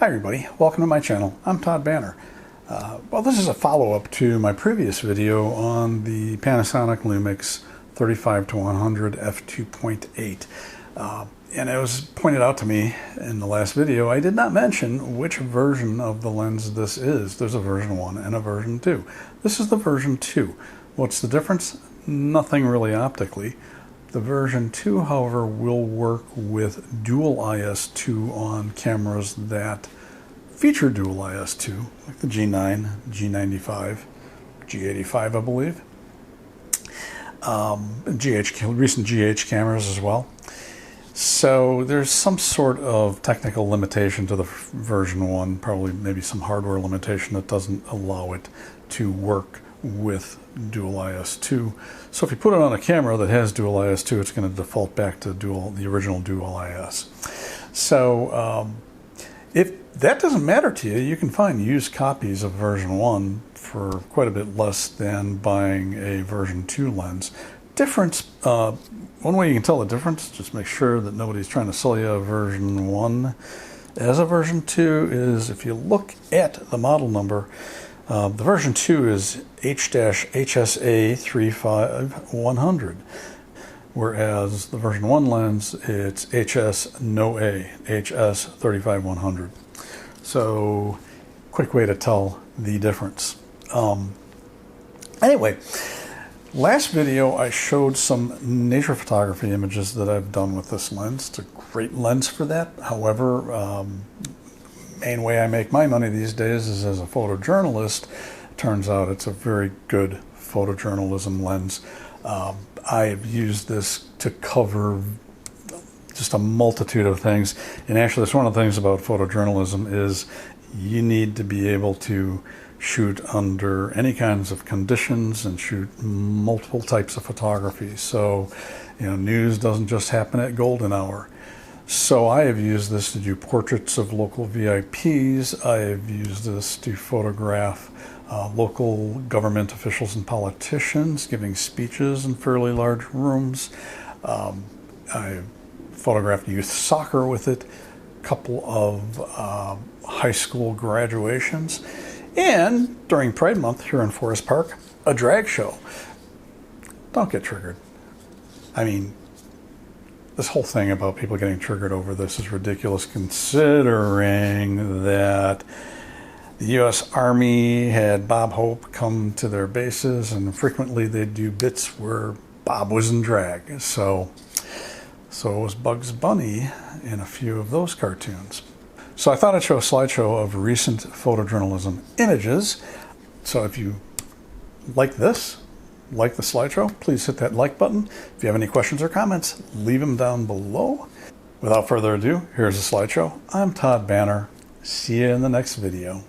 Hi everybody, welcome to my channel. I'm Todd Banner. Well, this is a follow-up to my previous video on the Panasonic Lumix 35-100 f2.8. And it was pointed out to me in the last video, I did not mention which version of the lens this is. There's a version 1 and a version 2. This is the version 2. What's the difference? Nothing really optically. The version 2, however, will work with dual IS2 on cameras that feature dual IS2, like the G9, G95, G85, I believe. Recent GH cameras as well. So there's some sort of technical limitation to the version 1, probably maybe some hardware limitation that doesn't allow it to work with dual IS2. So if you put it on a camera that has dual IS2, it's going to default back to the original dual IS. So if that doesn't matter to you, you can find used copies of version 1 for quite a bit less than buying a version 2 lens. Difference, one way you can tell the difference, just make sure that nobody's trying to sell you a version 1 as a version 2, is if you look at the model number, the version 2 is H-HSA35100, whereas the version 1 lens, it's HS-NO-A, HS35100. So, quick way to tell the difference. Anyway, last video I showed some nature photography images that I've done with this lens. It's a great lens for that. However, main way I make my money these days is as a photojournalist. Turns out it's a very good photojournalism lens. I've used this to cover just a multitude of things, and actually that's one of the things about photojournalism is you need to be able to shoot under any kinds of conditions and shoot multiple types of photography. So, news doesn't just happen at golden hour. So I have used this to do portraits of local VIPs. I have used this to photograph local government officials and politicians giving speeches in fairly large rooms. I photographed youth soccer with it, a couple of high school graduations, and during Pride Month here in Forest Park, a drag show. Don't get triggered. I mean, this whole thing about people getting triggered over this is ridiculous, considering that the U.S. Army had Bob Hope come to their bases, and frequently they'd do bits where Bob was in drag. So was Bugs Bunny in a few of those cartoons. So I thought I'd show a slideshow of recent photojournalism images. So if you like this, like the slideshow, please hit that like button. If you have any questions or comments, leave them down below. Without further ado, here's the slideshow. I'm Todd Banner. See you in the next video.